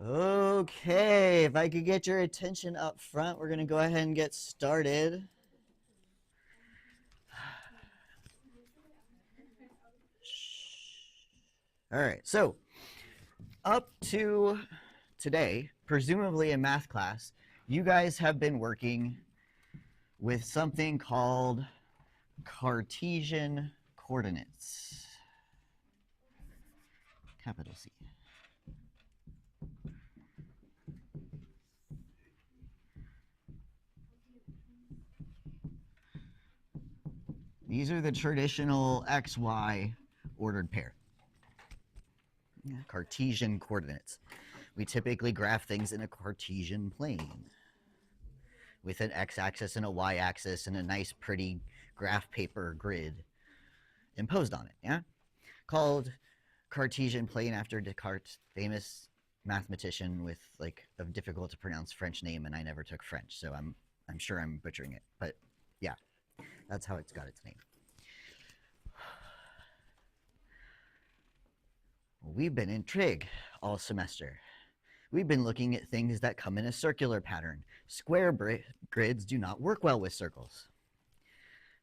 Okay, if I could get your attention up front, we're going to go ahead and get started. All right, so up to today, presumably in math class, you guys have been working with something called Cartesian coordinates, capital C. These are the traditional XY ordered pair. Cartesian coordinates. We typically graph things in a Cartesian plane with an x-axis and a y-axis and a nice pretty graph paper grid imposed on it, yeah? Called Cartesian plane after Descartes, famous mathematician with like a difficult to pronounce French name, and I never took French, so I'm sure I'm butchering it, but yeah, that's how it's got its name. We've been in trig all semester. We've been looking at things that come in a circular pattern. Square grids do not work well with circles.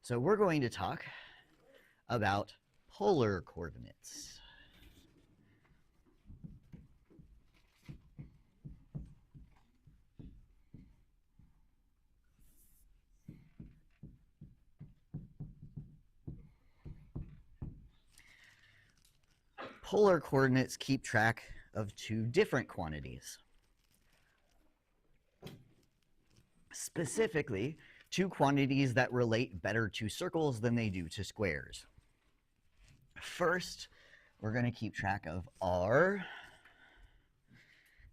So we're going to talk about polar coordinates. Polar coordinates keep track of two different quantities. Specifically, two quantities that relate better to circles than they do to squares. First, we're going to keep track of r.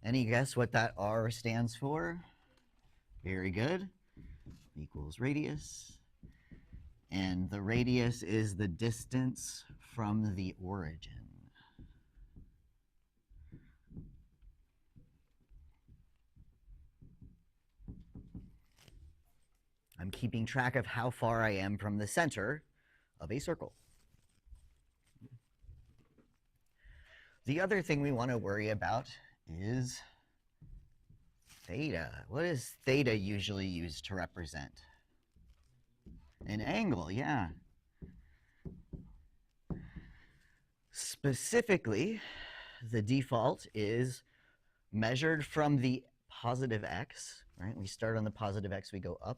Any guess what that r stands for? Very good. Equals radius. And the radius is the distance from the origin. I'm keeping track of how far I am from the center of a circle. The other thing we want to worry about is theta. What is theta usually used to represent? An angle, yeah. Specifically, the default is measured from the positive x, right? We start on the positive x, we go up.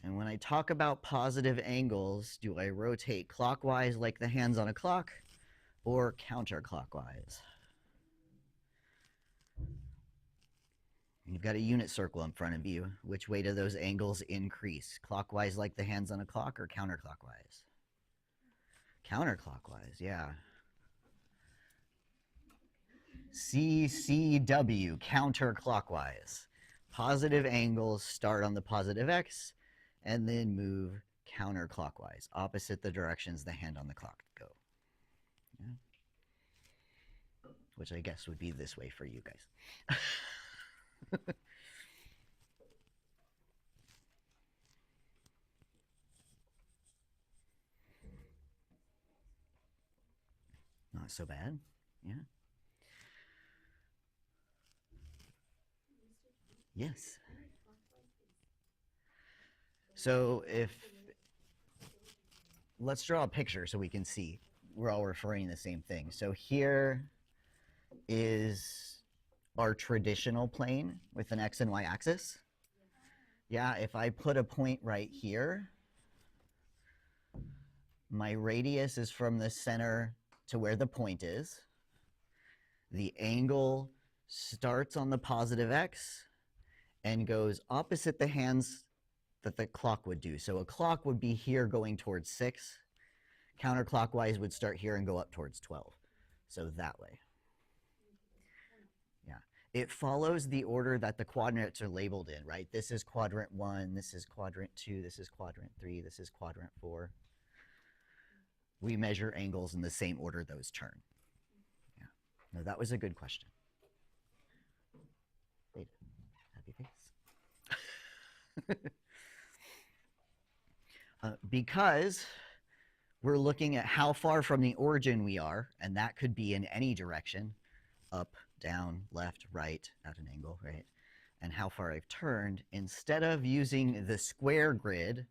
And when I talk about positive angles, do I rotate clockwise like the hands on a clock or counterclockwise? You've got a unit circle in front of you. Which way do those angles increase? Clockwise like the hands on a clock or counterclockwise? Counterclockwise, yeah. CCW, counterclockwise. Positive angles start on the positive x and then move counterclockwise, opposite the directions the hand on the clock go. Yeah. Which I guess would be this way for you guys. Not so bad, yeah. Yes. So let's draw a picture so we can see. We're all referring to the same thing. So here is our traditional plane with an x and y axis. Yeah, if I put a point right here, my radius is from the center to where the point is. The angle starts on the positive x and goes opposite the hands that the clock would do. So a clock would be here going towards 6. Counterclockwise would start here and go up towards 12. So that way. Yeah. It follows the order that the quadrants are labeled in, right? This is quadrant 1, this is quadrant 2, this is quadrant 3, this is quadrant 4. We measure angles in the same order those turn. Yeah. No, that was a good question. Happy face. Because we're looking at how far from the origin we are, and that could be in any direction, up, down, left, right, at an angle, right? And how far I've turned, instead of using the square grid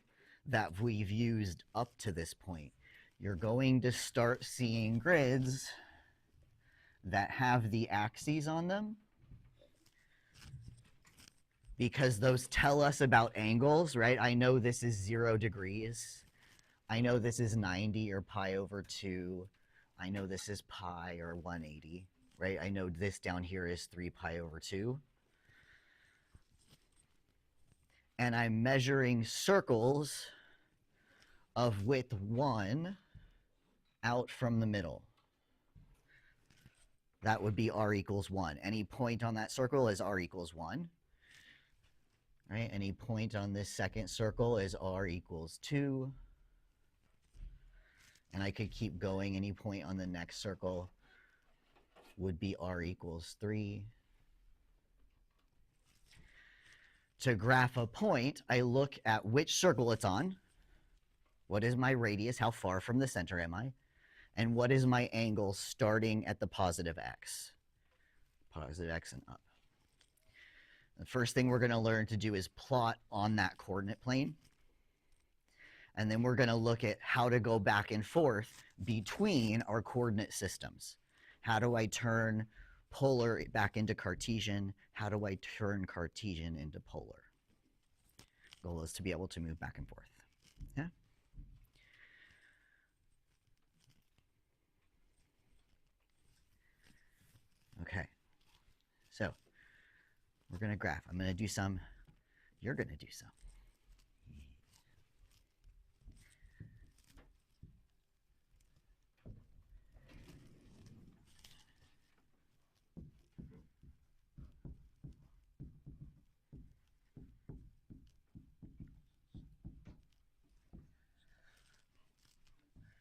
that we've used up to this point, you're going to start seeing grids that have the axes on them, because those tell us about angles, right? I know this is 0 degrees. I know this is 90 or pi over 2. I know this is pi or 180, right? I know this down here is 3 pi over 2. And I'm measuring circles of width 1 out from the middle. That would be r equals 1. Any point on that circle is r equals 1. Right? Any point on this second circle is r equals 2. And I could keep going. Any point on the next circle would be r equals 3. To graph a point, I look at which circle it's on. What is my radius? How far from the center am I? And what is my angle starting at the positive x? Positive x and up. The first thing we're going to learn to do is plot on that coordinate plane. And then we're going to look at how to go back and forth between our coordinate systems. How do I turn polar back into Cartesian? How do I turn Cartesian into polar? Goal is to be able to move back and forth. Yeah? Okay. So we're going to graph. I'm going to do some. You're going to do some.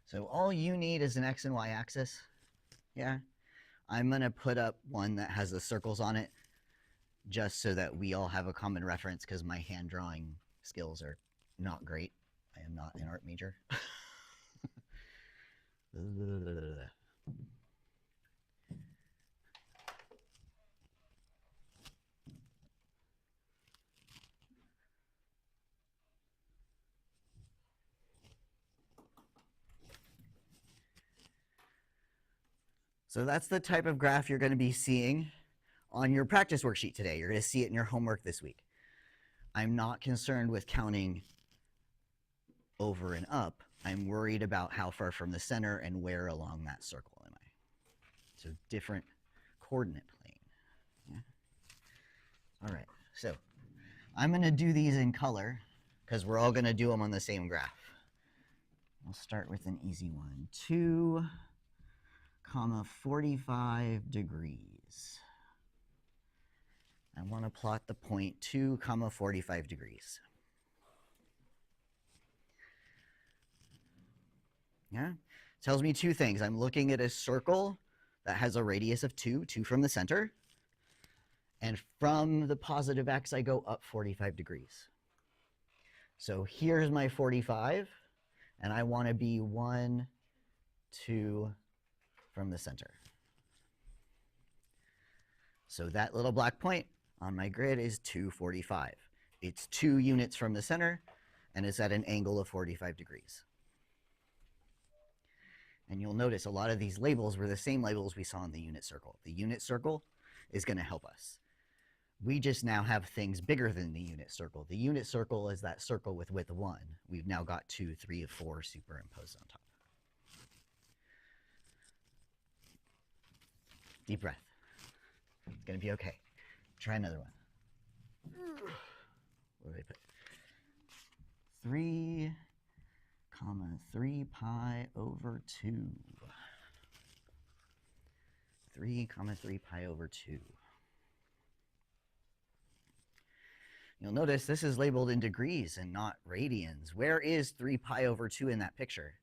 So all you need is an x and y axis. Yeah. I'm going to put up one that has the circles on it just so that we all have a common reference, because my hand drawing skills are not great. I am not an art major. So that's the type of graph you're going to be seeing on your practice worksheet today. You're going to see it in your homework this week. I'm not concerned with counting over and up. I'm worried about how far from the center and where along that circle am I. So different coordinate plane. Yeah? All right, so I'm going to do these in color because we're all going to do them on the same graph. We'll start with an easy one. 2, 45 degrees. I want to plot the point 2, 45 degrees. Yeah? Tells me two things. I'm looking at a circle that has a radius of 2 from the center. And from the positive x, I go up 45 degrees. So here's my 45, and I want to be 1, 2 from the center. So that little black point on my grid is 245. It's 2 units from the center, and it's at an angle of 45 degrees. And you'll notice a lot of these labels were the same labels we saw in the unit circle. The unit circle is going to help us. We just now have things bigger than the unit circle. The unit circle is that circle with width 1. We've now got 2, 3, 4 superimposed on top. Deep breath. It's going to be okay. Try another one. What did I put? 3, 3 pi over 2. 3, 3 pi over 2. You'll notice this is labeled in degrees and not radians. Where is 3 pi over 2 in that picture?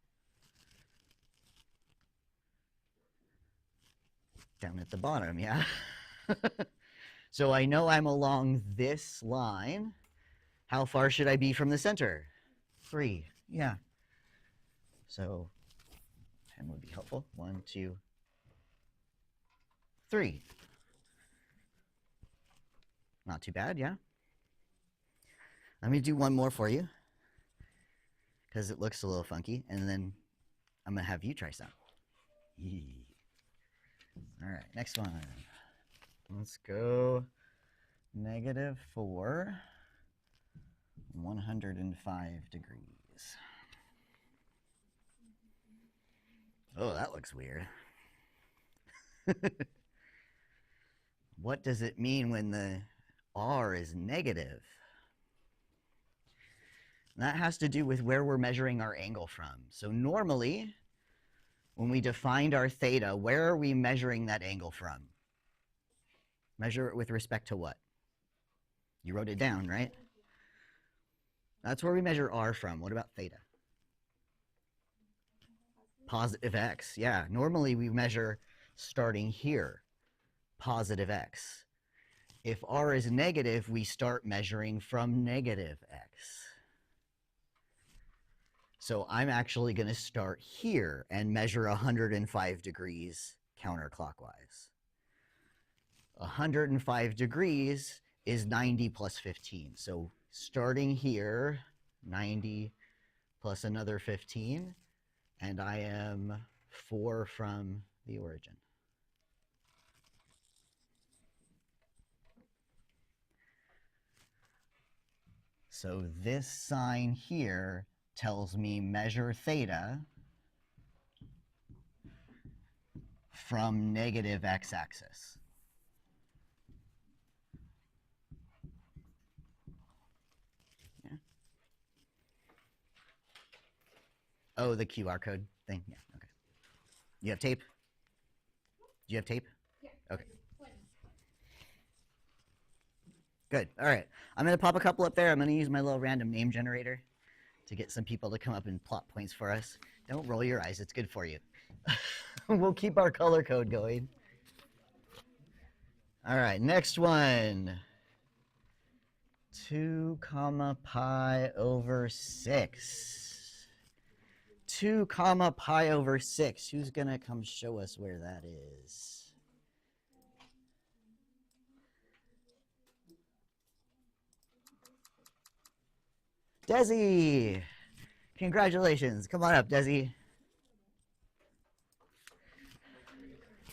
Down at the bottom, yeah? So I know I'm along this line. How far should I be from the center? 3. Yeah. So 10 would be helpful. 1, 2, 3. Not too bad, yeah. Let me do one more for you because it looks a little funky, and then I'm going to have you try some. Yee. All right, next one. Let's go -4, 105 degrees. Oh, that looks weird. What does it mean when the R is negative? That has to do with where we're measuring our angle from. So normally, when we defined our theta, where are we measuring that angle from? Measure it with respect to what? You wrote it down, right? That's where we measure R from. What about theta? Positive X. Yeah, normally we measure starting here, positive X. If R is negative, we start measuring from negative X. So I'm actually going to start here and measure 105 degrees counterclockwise. 105 degrees is 90 plus 15. So starting here, 90 plus another 15, and I am 4 from the origin. So this sign here tells me measure theta from negative x-axis. Yeah. Oh, the QR code thing? Yeah, okay. You have tape? Do you have tape? Yeah. Okay. Good. All right. I'm going to pop a couple up there. I'm going to use my little random name generator to get some people to come up and plot points for us. Don't roll your eyes. It's good for you. We'll keep our color code going. All right. Next one. 2 comma pi over 6. 2 comma pi over 6. Who's going to come show us where that is? Desi! Congratulations. Come on up, Desi.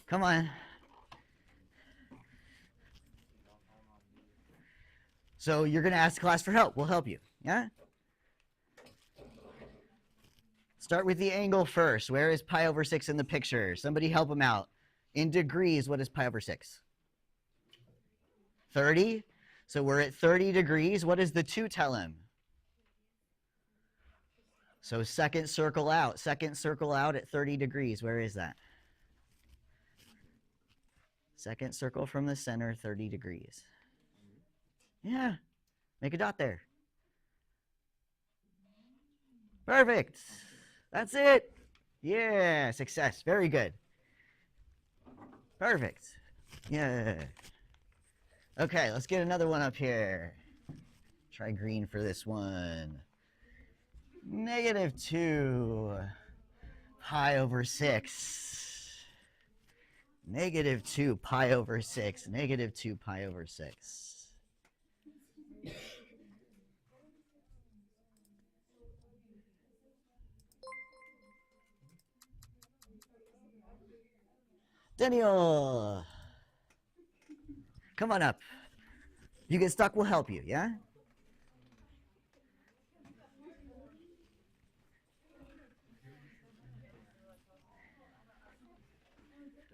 Come on. So you're going to ask the class for help. We'll help you. Yeah? Start with the angle first. Where is pi over 6 in the picture? Somebody help him out. In degrees, what is pi over 6? 30? So we're at 30 degrees. What does the 2 tell him? So second circle out. Second circle out at 30 degrees. Where is that? Second circle from the center, 30 degrees. Yeah. Make a dot there. Perfect. That's it. Yeah, success. Very good. Perfect. Yeah. Okay, let's get another one up here. Try green for this one. -2 pi over 6. -2 pi over 6. -2 pi over 6. Daniel! Come on up. You get stuck, we'll help you, yeah?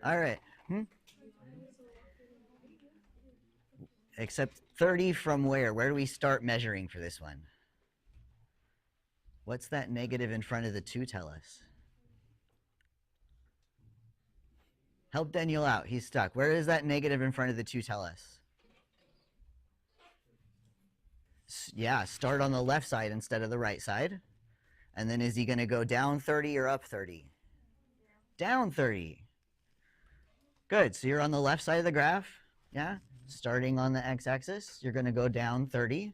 All right. Except 30 from where? Where do we start measuring for this one? What's that negative in front of the 2 tell us? Help Daniel out. He's stuck. Where is that negative in front of the 2 tell us? Yeah, start on the left side instead of the right side. And then is he going to go down 30 or up 30? Down 30. Good. So you're on the left side of the graph. Yeah. Starting on the x-axis, you're going to go down 30.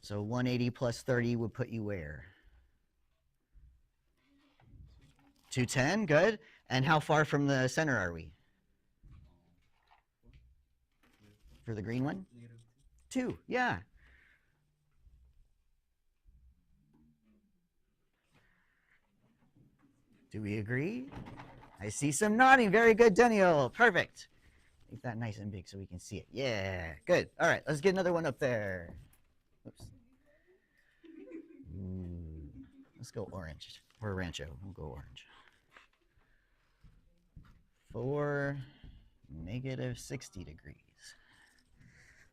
So 180 plus 30 would put you where? 210, good. And how far from the center are we? For the green one? 2, yeah. Do we agree? I see some nodding. Very good, Daniel. Perfect. Make that nice and big so we can see it. Yeah, good. All right, let's get another one up there. Oops. Ooh. Let's go orange. Or Rancho. We'll go orange. 4, -60 degrees.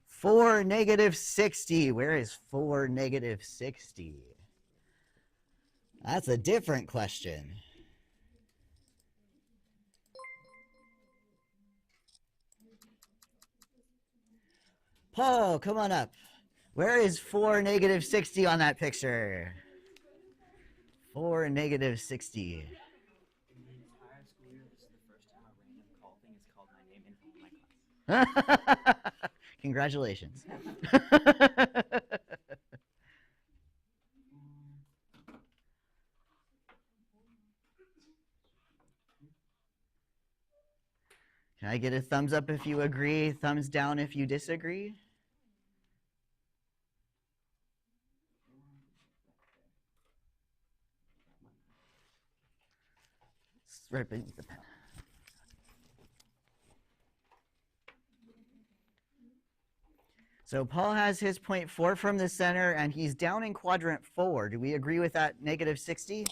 4, -60. Where is 4, -60? That's a different question. Paul, come on up. Where is 4, -60 on that picture? 4, -60. Congratulations. Can I get a thumbs up if you agree, thumbs down if you disagree? Right beneath the pen. So Paul has his point 4 from the center, and he's down in quadrant 4. Do we agree with that -60?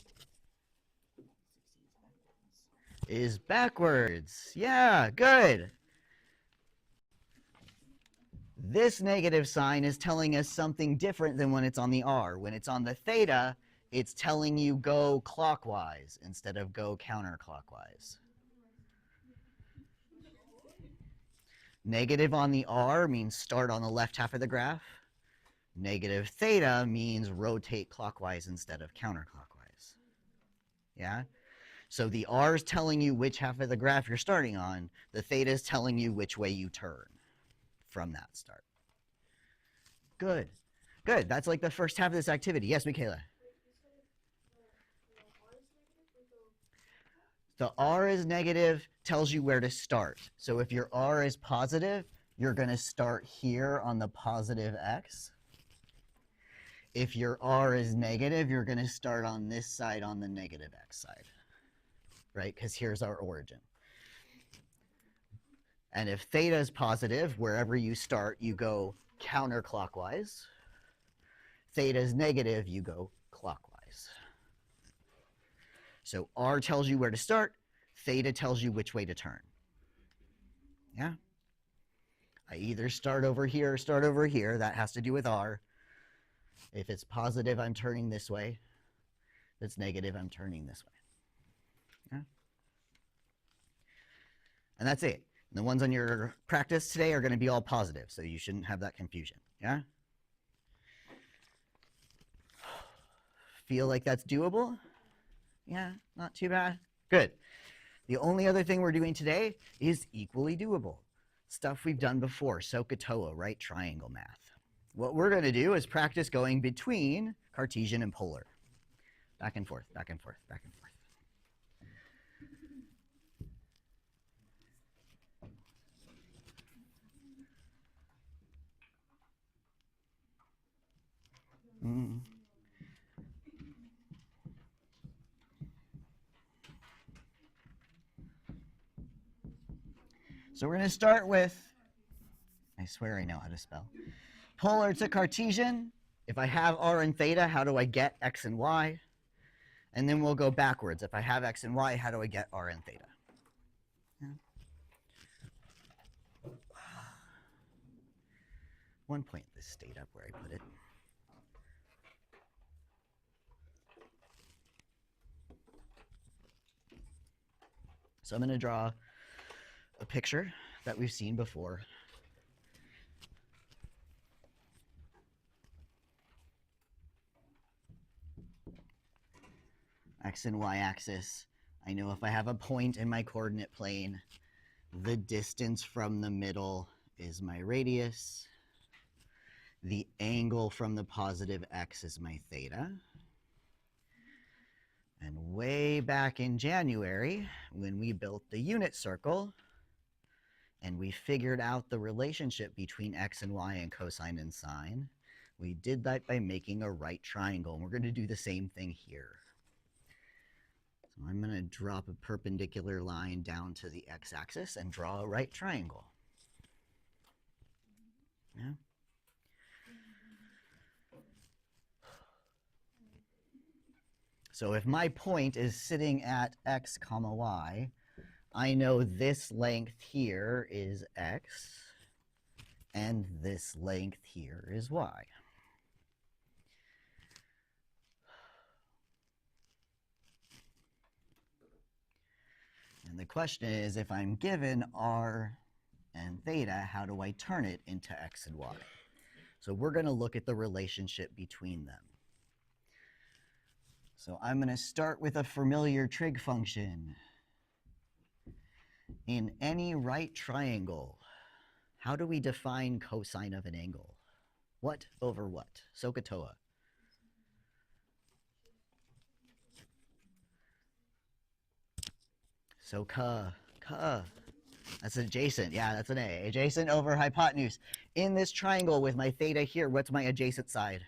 Is backwards. Yeah, good. This negative sign is telling us something different than when it's on the R. When it's on the theta, it's telling you go clockwise instead of go counterclockwise. Negative on the R means start on the left half of the graph. Negative theta means rotate clockwise instead of counterclockwise. Yeah? So the R is telling you which half of the graph you're starting on. The theta is telling you which way you turn from that start. Good. Good. That's like the first half of this activity. Yes, Michaela? The R is negative, tells you where to start. So if your R is positive, you're going to start here on the positive x. If your R is negative, you're going to start on this side on the negative x side, right? Because here's our origin. And if theta is positive, wherever you start, you go counterclockwise. Theta is negative, you go clockwise. So R tells you where to start, theta tells you which way to turn. Yeah? I either start over here or start over here. That has to do with R. If it's positive, I'm turning this way. If it's negative, I'm turning this way. Yeah? And that's it. And the ones on your practice today are going to be all positive, so you shouldn't have that confusion. Yeah? Feel like that's doable? Yeah, not too bad. Good. The only other thing we're doing today is equally doable. Stuff we've done before, SOHCAHTOA, right triangle math. What we're going to do is practice going between Cartesian and polar. Back and forth, back and forth, back and forth. So we're going to start with, I swear I know how to spell. Polar to Cartesian. If I have R and theta, how do I get x and y? And then we'll go backwards. If I have x and y, how do I get R and theta? Yeah. One point this stayed up where I put it. So I'm going to draw a picture that we've seen before. X and y axis. I know if I have a point in my coordinate plane, the distance from the middle is my radius. The angle from the positive x is my theta. And way back in January, when we built the unit circle, and we figured out the relationship between x and y and cosine and sine, we did that by making a right triangle. And we're going to do the same thing here. So I'm going to drop a perpendicular line down to the x-axis and draw a right triangle. Yeah. So if my point is sitting at x comma y, I know this length here is x, and this length here is y. And the question is, if I'm given r and theta, how do I turn it into x and y? So we're going to look at the relationship between them. So I'm going to start with a familiar trig function. In any right triangle, how do we define cosine of an angle? What over what? SOHCAHTOA. So ka. That's adjacent. Yeah, that's an A. Adjacent over hypotenuse. In this triangle with my theta here, what's my adjacent side?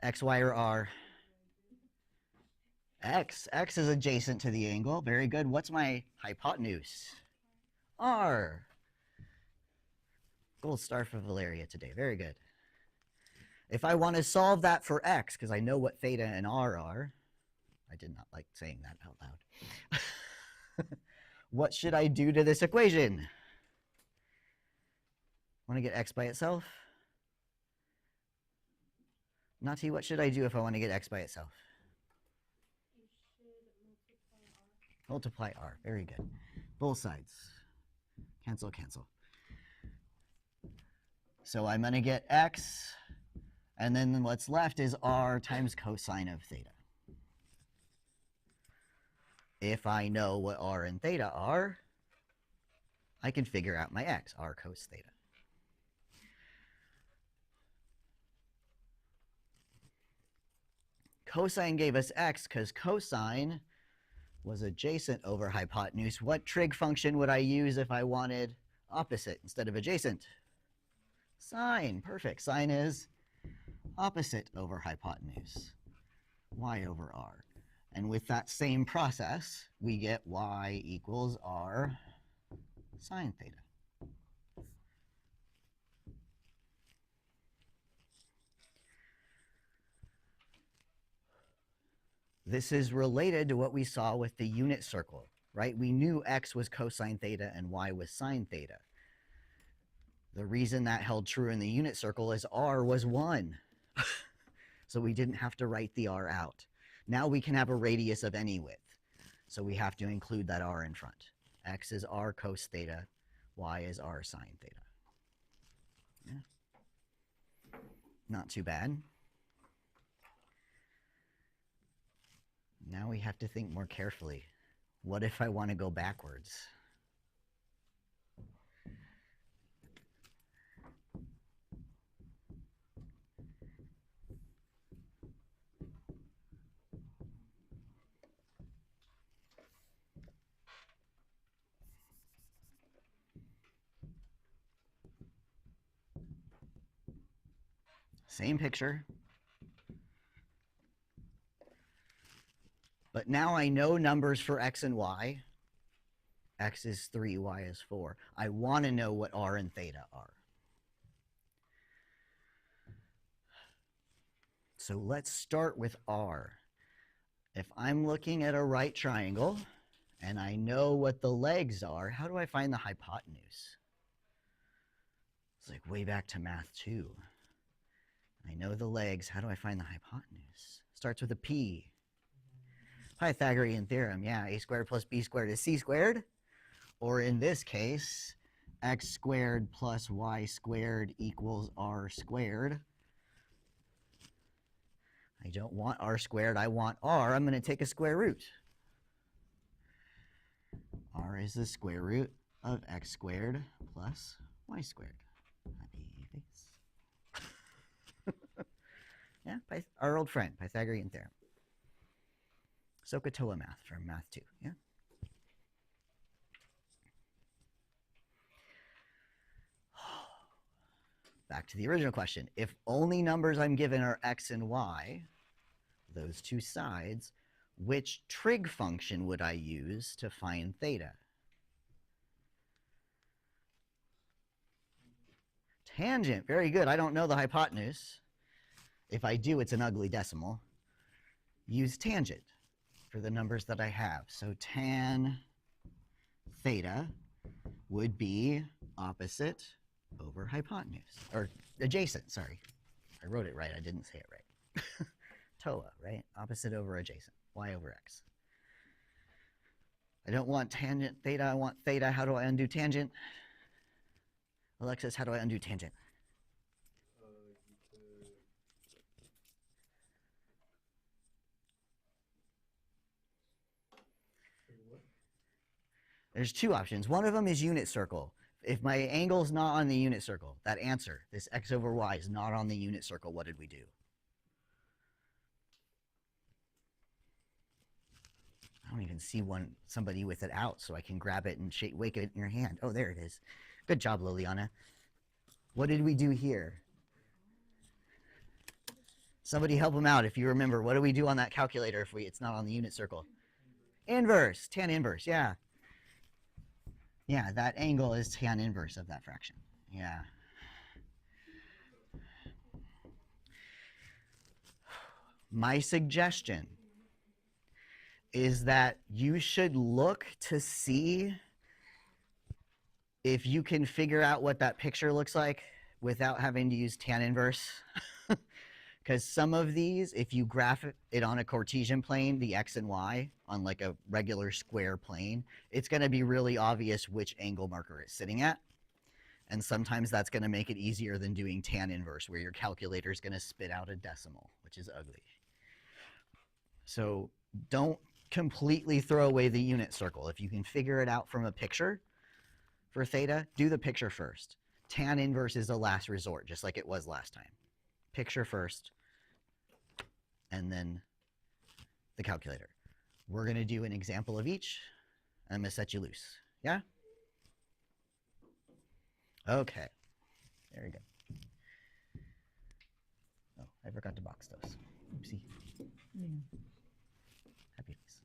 X, Y, or R? X. X is adjacent to the angle. Very good. What's my hypotenuse? R. Gold star for Valeria today. Very good. If I want to solve that for X, because I know what theta and R are, I did not like saying that out loud. What should I do to this equation? Want to get X by itself? Nati, what should I do if I want to get X by itself? Multiply R. Very good. Both sides. Cancel, cancel. So I'm going to get X, and then what's left is R times cosine of theta. If I know what R and theta are, I can figure out my X, R cos theta. Cosine gave us X because cosine was adjacent over hypotenuse. What trig function would I use if I wanted opposite instead of adjacent? Sine. Perfect. Sine is opposite over hypotenuse. Y over R. And with that same process, we get y equals r sine theta. This is related to what we saw with the unit circle, right? We knew x was cosine theta and y was sine theta. The reason that held true in the unit circle is r was 1. So we didn't have to write the r out. Now we can have a radius of any width. So we have to include that r in front. X is r cos theta, y is r sine theta. Yeah. Not too bad. Now we have to think more carefully. What if I want to go backwards? Same picture. But now I know numbers for x and y. X is 3, y is 4. I want to know what r and theta are. So let's start with r. If I'm looking at a right triangle and I know what the legs are, how do I find the hypotenuse? It's like way back to math 2. I know the legs. How do I find the hypotenuse? Starts with a P. Pythagorean theorem. Yeah, a squared plus b squared is c squared. Or in this case, x squared plus y squared equals r squared. I don't want r squared. I want r. I'm going to take a square root. R is the square root of x squared plus y squared. Happy face. Yeah, our old friend, Pythagorean theorem. SOHCAHTOA math from Math 2, yeah? Back to the original question. If only numbers I'm given are x and y, those two sides, which trig function would I use to find theta? Tangent, very good. I don't know the hypotenuse. If I do, it's an ugly decimal. Use tangent for the numbers that I have. So tan theta would be opposite over hypotenuse, or adjacent, sorry. I wrote it right, I didn't say it right. TOA, right? Opposite over adjacent, y over x. I don't want tangent theta, I want theta. How do I undo tangent? Alexis, how do I undo tangent? There's two options. One of them is unit circle. If my angle's not on the unit circle, that answer, this x over y, is not on the unit circle, what did we do? I don't even see somebody with it out, so I can grab it and wake it in your hand. Oh, there it is. Good job, Liliana. What did we do here? Somebody help them out if you remember. What do we do on that calculator if it's not on the unit circle? Inverse, tan inverse, yeah. Yeah, that angle is tan inverse of that fraction. Yeah. My suggestion is that you should look to see if you can figure out what that picture looks like without having to use tan inverse. Because some of these, if you graph it on a Cartesian plane, the x and y, on like a regular square plane, it's going to be really obvious which angle marker it's sitting at. And sometimes that's going to make it easier than doing tan inverse, where your calculator is going to spit out a decimal, which is ugly. So don't completely throw away the unit circle. If you can figure it out from a picture for theta, do the picture first. Tan inverse is a last resort, just like it was last time. Picture first, and then the calculator. We're going to do an example of each, and I'm going to set you loose. Yeah? Okay. Very good. Oh, I forgot to box those. Oopsie. Happy face.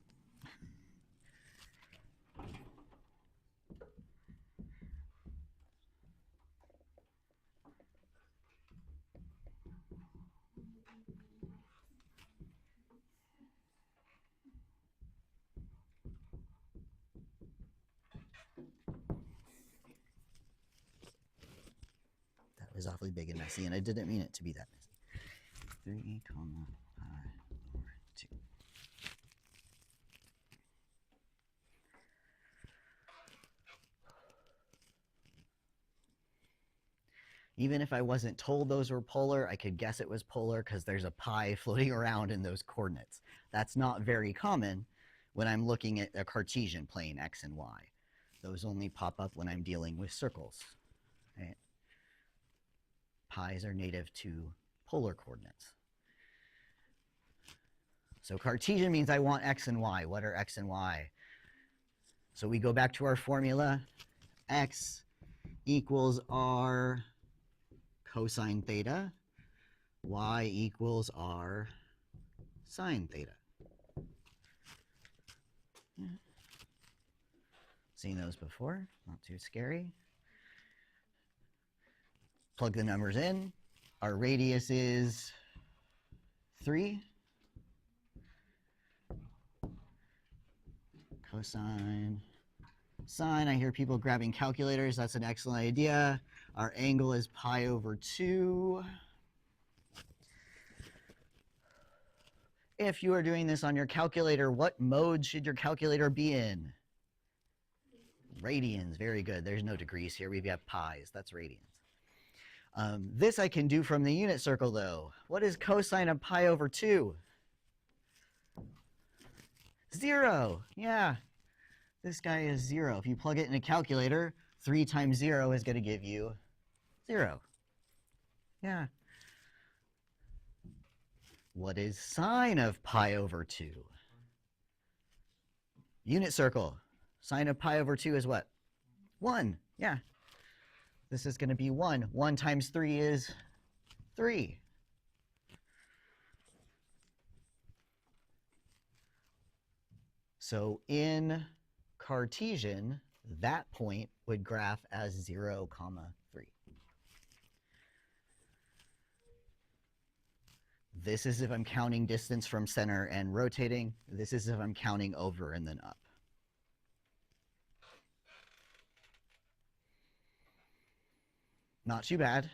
That was awfully big and messy, and I didn't mean it to be that messy. 3, 5 over 2. Even if I wasn't told those were polar, I could guess it was polar because there's a pi floating around in those coordinates. That's not very common when I'm looking at a Cartesian plane, x and y. Those only pop up when I'm dealing with circles. Right? Pi's are native to polar coordinates. So Cartesian means I want x and y. What are x and y? So we go back to our formula. X equals r cosine theta. Y equals r sine theta. Yeah. Seen those before, not too scary. Plug the numbers in. Our radius is 3. Cosine, sine. I hear people grabbing calculators. That's an excellent idea. Our angle is pi over 2. If you are doing this on your calculator, what mode should your calculator be in? Radians. Very good. There's no degrees here. We've got pi's. That's radians. This I can do from the unit circle, though. What is cosine of pi over 2? 0. Yeah. This guy is 0. If you plug it in a calculator, 3 times 0 is going to give you 0. Yeah. What is sine of pi over 2? Unit circle. Sine of pi over 2 is what? 1. Yeah. This is going to be 1. 1 times 3 is 3. So in Cartesian, that point would graph as 0, 3. This is if I'm counting distance from center and rotating. This is if I'm counting over and then up. Not too bad,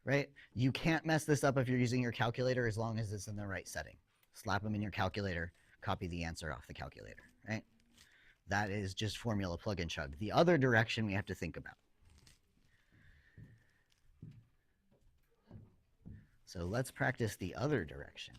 right? You can't mess this up if you're using your calculator as long as it's in the right setting. Slap them in your calculator, copy the answer off the calculator, right? That is just formula plug and chug. The other direction we have to think about. So let's practice the other direction.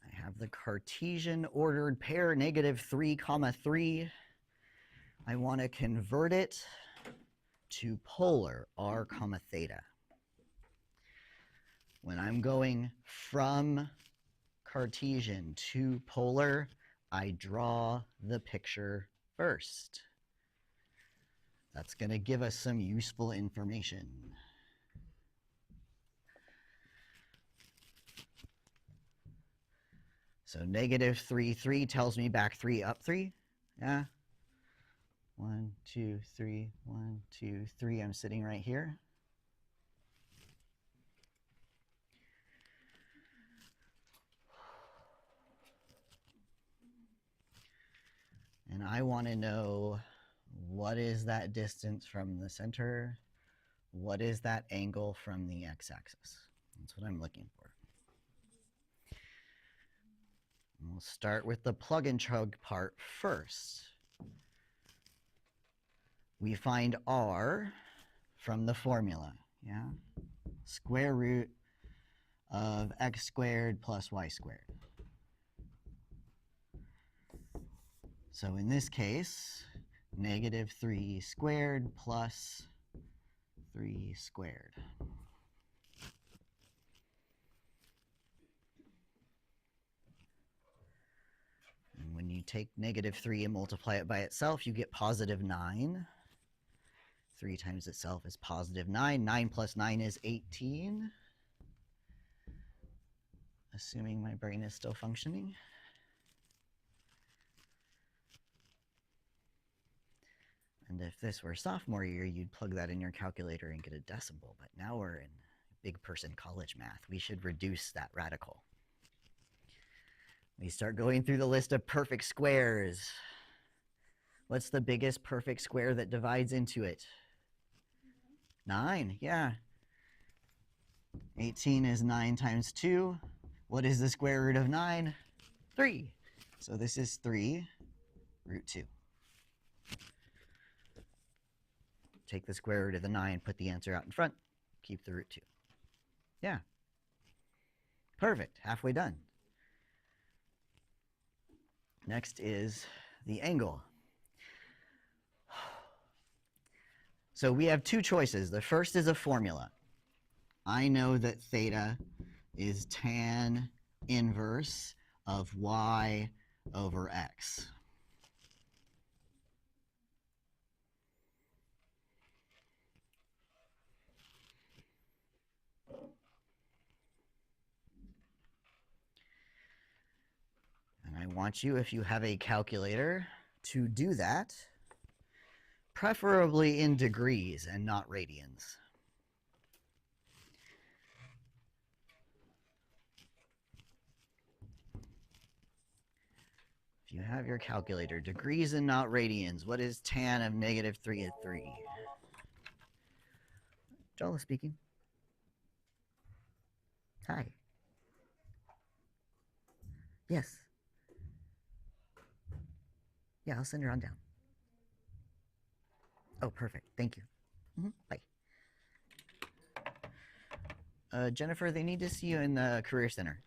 I have the Cartesian ordered pair, -3, 3. I want to convert it to polar, r, theta. When I'm going from Cartesian to polar, I draw the picture first. That's going to give us some useful information. So -3, 3 tells me back 3, up 3. Yeah. 1, 2, 3, 1, 2, 3. I'm sitting right here. And I want to know, what is that distance from the center? What is that angle from the x-axis? That's what I'm looking for. And we'll start with the plug and chug part first. We find r from the formula, yeah? Square root of x squared plus y squared. So in this case, -3 squared plus 3 squared. And when you take -3 and multiply it by itself, you get +9. 3 times itself is +9. 9 plus 9 is 18. Assuming my brain is still functioning. And if this were sophomore year, you'd plug that in your calculator and get a decimal. But now we're in big person college math. We should reduce that radical. We start going through the list of perfect squares. What's the biggest perfect square that divides into it? 9, yeah. 18 is 9 times 2. What is the square root of 9? 3. So this is 3 root 2. Take the square root of the 9, put the answer out in front, keep the root 2. Yeah. Perfect. Halfway done. Next is the angle. So we have two choices. The first is a formula. I know that theta is tan inverse of y over x. And I want you, if you have a calculator, to do that, preferably in degrees and not radians. If you have your calculator, degrees and not radians, what is tan of -3 at 3? Jola speaking. Hi. Yes. Yeah, I'll send her on down. Oh, perfect. Thank you. Bye. Jennifer, they need to see you in the Career Center.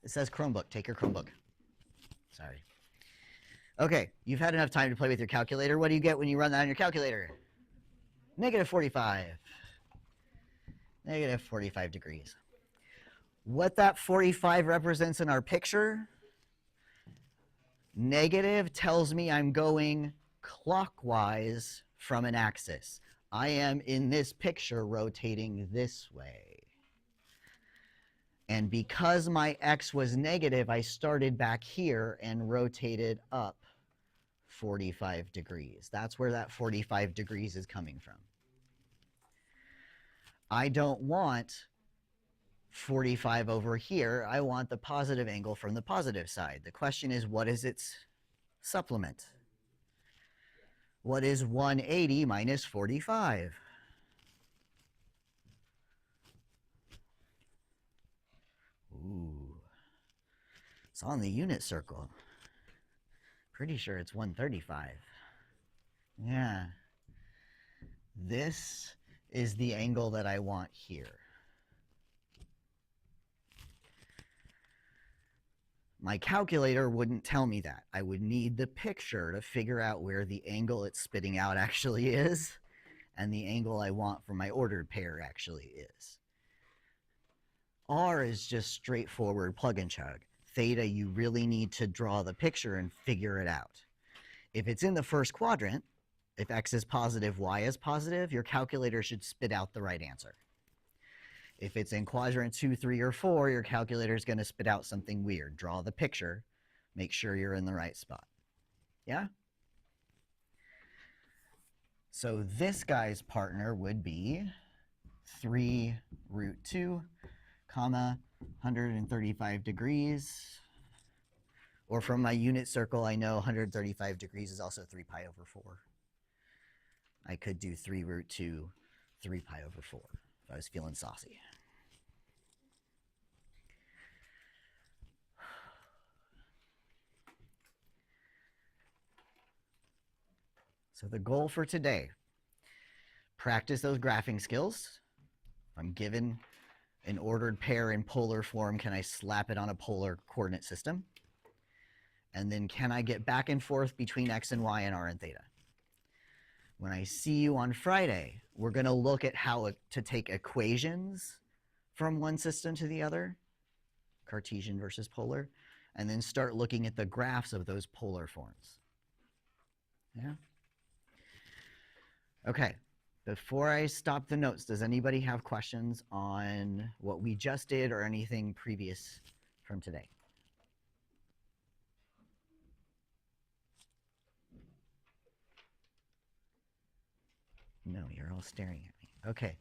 It says Chromebook. Take your Chromebook. Sorry. Okay, you've had enough time to play with your calculator. What do you get when you run that on your calculator? Negative 45. Negative 45 degrees. What that 45 represents in our picture, negative tells me I'm going clockwise from an axis. I am in this picture rotating this way. And because my x was negative, I started back here and rotated up 45 degrees. That's where that 45 degrees is coming from. I don't want 45 over here. I want the positive angle from the positive side. The question is, what is its supplement? What is 180 minus 45? Ooh, it's on the unit circle. Pretty sure it's 135. Yeah. This is the angle that I want here. My calculator wouldn't tell me that. I would need the picture to figure out where the angle it's spitting out actually is and the angle I want for my ordered pair actually is. R is just straightforward plug and chug. Theta, you really need to draw the picture and figure it out. If it's in the first quadrant, if x is positive, y is positive, your calculator should spit out the right answer. If it's in quadrant 2, 3, or 4, your calculator is going to spit out something weird. Draw the picture. Make sure you're in the right spot. Yeah? So this guy's partner would be 3 root 2, comma, 135 degrees. Or from my unit circle, I know 135 degrees is also 3 pi over 4. I could do 3 root 2, 3 pi over 4 if I was feeling saucy. So the goal for today, practice those graphing skills. If I'm given an ordered pair in polar form, can I slap it on a polar coordinate system? And then can I get back and forth between x and y and r and theta? When I see you on Friday, we're going to look at how to take equations from one system to the other, Cartesian versus polar, and then start looking at the graphs of those polar forms. Yeah? Okay, before I stop the notes, does anybody have questions on what we just did or anything previous from today? No, you're all staring at me. Okay.